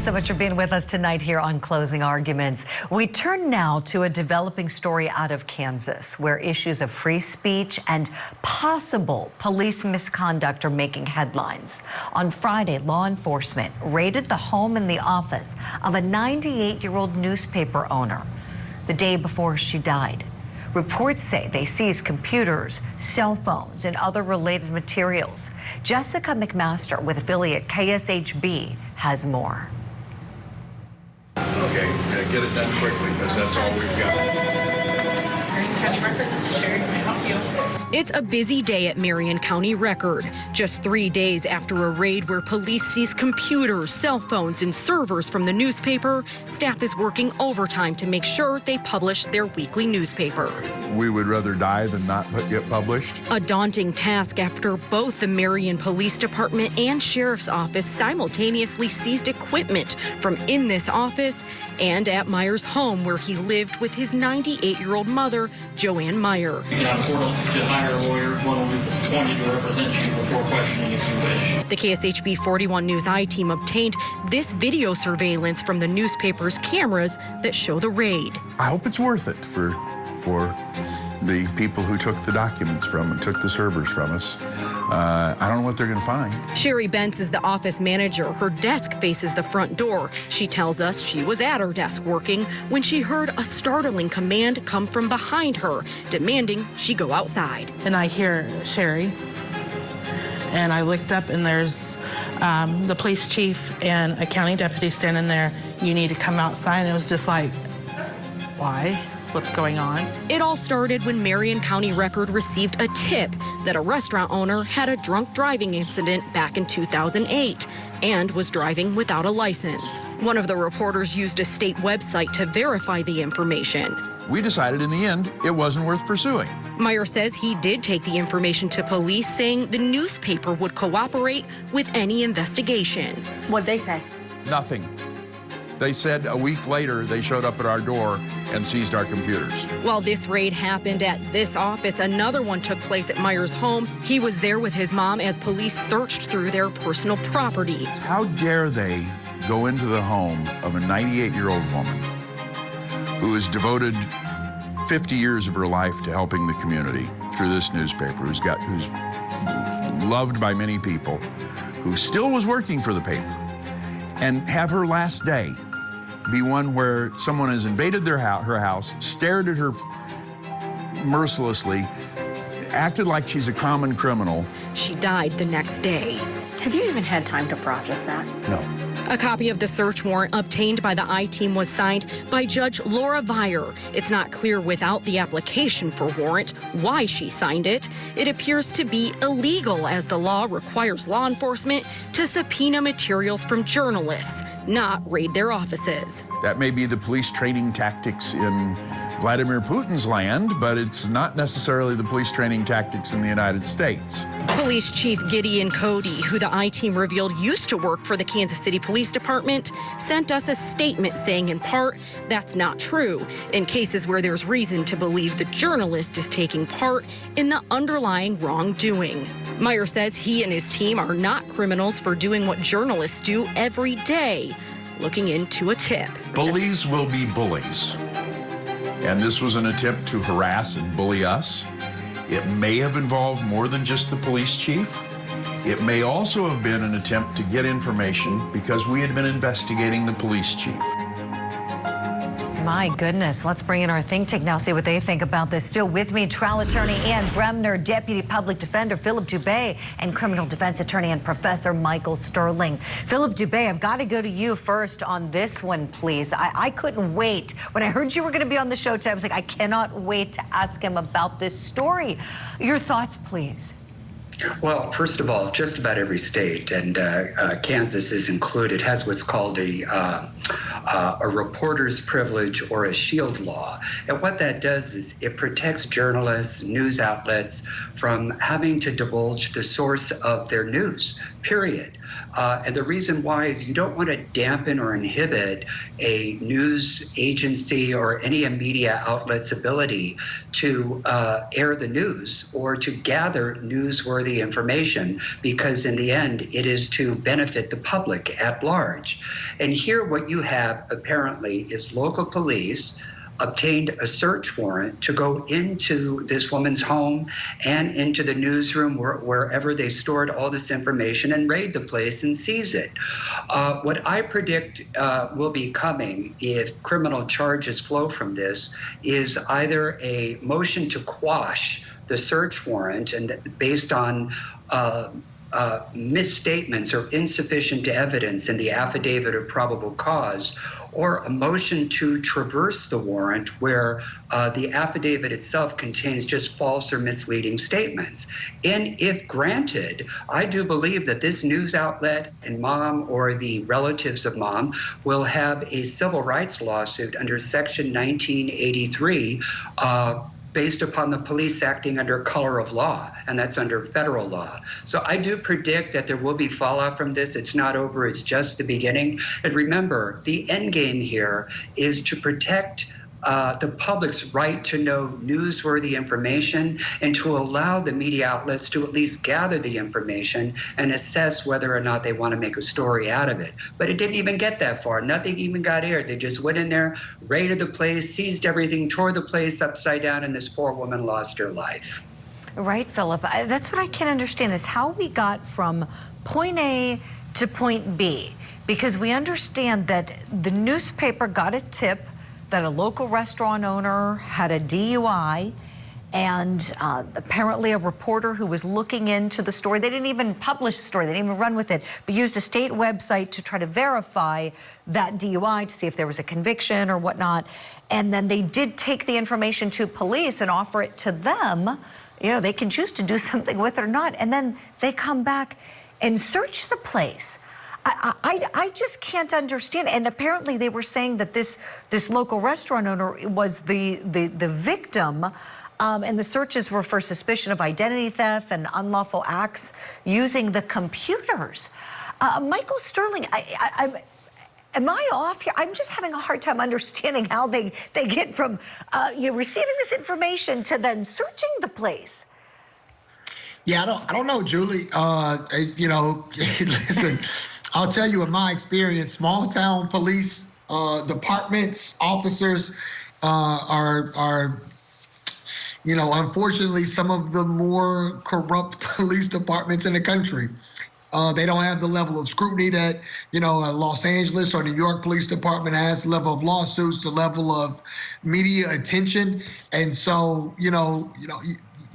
so much for being with us tonight here on Closing Arguments. We turn now to a developing story out of Kansas, where issues of free speech and possible police misconduct are making headlines. On Friday, law enforcement raided the home and the office of a 98-year-old newspaper owner the day before she died. Reports say they seized computers, cell phones, and other related materials. Jessica McMaster with affiliate KSHB has more. Okay, get it done quickly because that's all we've got. Marion County Record, this is Sherry. Can I help you? It's a busy day at Marion County Record, just 3 days after a raid where police seized computers, cell phones, and servers from the newspaper. Staff is working overtime to make sure they publish their weekly newspaper. We would rather die than not get published. A daunting task after both the Marion Police Department and Sheriff's Office simultaneously seized equipment from in this office and at Meyer's home where he lived with his 98-year-old mother, Joanne Meyer. You can afford to hire a lawyer, one will be appointed to represent you before questioning if you wish. The KSHB 41 News I-team obtained this video surveillance from the newspaper's cameras that show the raid. I hope it's worth it for the people who took the documents from and took the servers from us. I don't know what they're going to find. Sherry Bentz is the office manager. Her desk faces the front door. She tells us she was at her desk working when she heard a startling command come from behind her, demanding she go outside. And I hear Sherry, and I looked up, and there's the police chief and a county deputy standing there. You need to come outside. And it was just like, why? What's going on? It all started when Marion County Record received a tip that a restaurant owner had a drunk driving incident back in 2008 and was driving without a license. One of the reporters used a state website to verify the information. We decided in the end it wasn't worth pursuing. Meyer says he did take the information to police, saying the newspaper would cooperate with any investigation. What'd they say? Nothing. They said a week later they showed up at our door and seized our computers. While this raid happened at this office, another one took place at Meyer's home. He was there with his mom as police searched through their personal property. How dare they go into the home of a 98-year-old woman who has devoted 50 years of her life to helping the community through this newspaper, who's loved by many people, who still was working for the paper, and have her last day be one where someone has invaded her house, stared at her mercilessly, acted like she's a common criminal. She died the next day. Have you even had time to process that? No. A copy of the search warrant obtained by the I-team was signed by Judge Laura Vire. It's not clear without the application for warrant why she signed it. It appears to be illegal as the law requires law enforcement to subpoena materials from journalists, not raid their offices. That may be the police training tactics in Vladimir Putin's land, but it's not necessarily the police training tactics in the United States. Police Chief Gideon Cody, who the I-team revealed used to work for the Kansas City Police Department, sent us a statement saying in part that's not true in cases where there's reason to believe the journalist is taking part in the underlying wrongdoing. Meyer says he and his team are not criminals for doing what journalists do every day, looking into a tip. Bullies will be bullies. And this was an attempt to harass and bully us. It may have involved more than just the police chief. It may also have been an attempt to get information because we had been investigating the police chief. My goodness, let's bring in our think tank now, see what they think about this. Still with me, trial attorney Ann Bremner, deputy public defender Philip Dubé, and criminal defense attorney and Professor Michael Sterling. Philip Dubé, I've got to go to you first on this one, please. I couldn't wait. When I heard you were going to be on the show today, I was like, I cannot wait to ask him about this story. Your thoughts, please. Well, first of all, just about every state, and Kansas is included, has what's called a reporter's privilege or a shield law. And what that does is it protects journalists, news outlets from having to divulge the source of their news, period. And the reason why is you don't want to dampen or inhibit a news agency or any media outlet's ability to air the news or to gather newsworthy newsworthy information, because in the end, it is to benefit the public at large. And here what you have apparently is local police obtained a search warrant to go into this woman's home and into the newsroom wherever they stored all this information and raid the place and seize it. What I predict will be coming if criminal charges flow from this is either a motion to quash the search warrant and based on misstatements or insufficient evidence in the affidavit of probable cause, or a motion to traverse the warrant where the affidavit itself contains just false or misleading statements. And if granted, I do believe that this news outlet and mom or the relatives of mom will have a civil rights lawsuit under Section 1983 based upon the police acting under color of law, and that's under federal law. So I do predict that there will be fallout from this. It's not over, it's just the beginning. And remember, the end game here is to protect the public's right to know newsworthy information and to allow the media outlets to at least gather the information and assess whether or not they want to make a story out of it. But it didn't even get that far. Nothing even got aired. They just went in there, raided the place, seized everything, tore the place upside down, and this poor woman lost her life. Right, Philip. That's what I can't understand is how we got from point A to point B, because we understand that the newspaper got a tip that a local restaurant owner had a DUI, and apparently a reporter who was looking into the story, they didn't even publish the story, they didn't even run with it, but used a state website to try to verify that DUI to see if there was a conviction or whatnot. And then they did take the information to police and offer it to them. You know, they can choose to do something with it or not. And then they come back and search the place. I just can't understand. And apparently they were saying that this local restaurant owner was the victim, and the searches were for suspicion of identity theft and unlawful acts using the computers. Michael Sterling, am I off here? I'm just having a hard time understanding how they get from receiving this information to then searching the place. Yeah, I don't know, Julie. Listen, I'll tell you in my experience, small town police departments, officers are unfortunately some of the more corrupt police departments in the country. They don't have the level of scrutiny that, a Los Angeles or New York Police Department has, the level of lawsuits, the level of media attention. And so,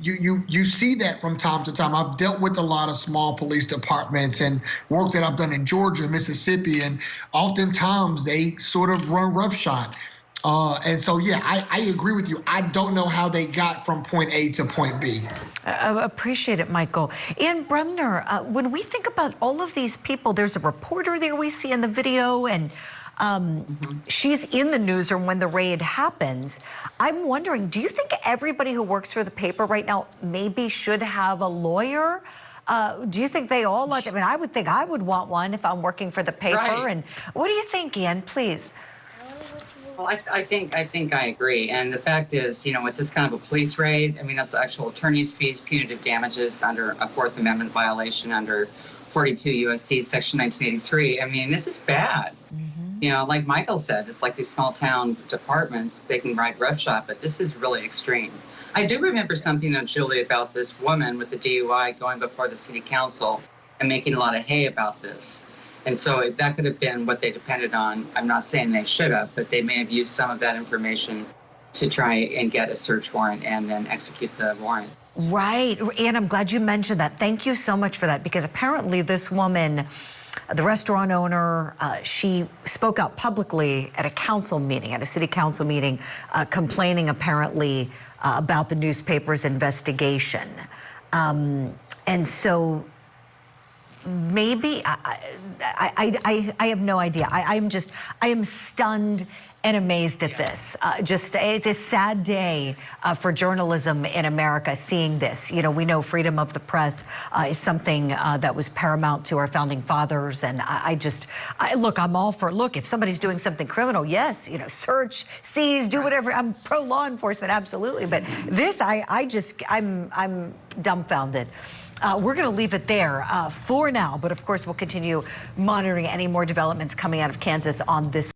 you see that from time to time. I've dealt with a lot of small police departments and work that I've done in Georgia, Mississippi, and oftentimes they sort of run roughshod. And so, yeah, I agree with you. I don't know how they got from point A to point B. I appreciate it, Michael. Ann Bremner, when we think about all of these people, there's a reporter there we see in the video, and she's in the newsroom when the raid happens. I'm wondering, do you think everybody who works for the paper right now maybe should have a lawyer? Do you think they all, I mean, I would think I would want one if I'm working for the paper. Right. And what do you think, Ann, please? Well, I think I agree. And the fact is, with this kind of a police raid, I mean, that's actual attorney's fees, punitive damages under a Fourth Amendment violation under 42 U.S.C. Section 1983. I mean, this is bad. Mm-hmm. Like Michael said, it's like these small town departments, they can ride roughshod, but this is really extreme. I do remember something, though, Julie, about this woman with the DUI going before the city council and making a lot of hay about this. And so that could have been what they depended on. I'm not saying they should have, but they may have used some of that information to try and get a search warrant and then execute the warrant. Right. And I'm glad you mentioned that. Thank you so much for that, because apparently this woman, the restaurant owner, she spoke out publicly at a council meeting, at a city council meeting, complaining apparently about the newspaper's investigation. And so maybe, I have no idea. I am stunned and amazed at this. It's a sad day for journalism in America seeing this. We know freedom of the press is something that was paramount to our founding fathers. And look, I'm all for, if somebody's doing something criminal, yes, search, seize, do whatever. I'm pro law enforcement, absolutely. But this, I'm dumbfounded. we're going to leave it there for now. But of course, we'll continue monitoring any more developments coming out of Kansas on this.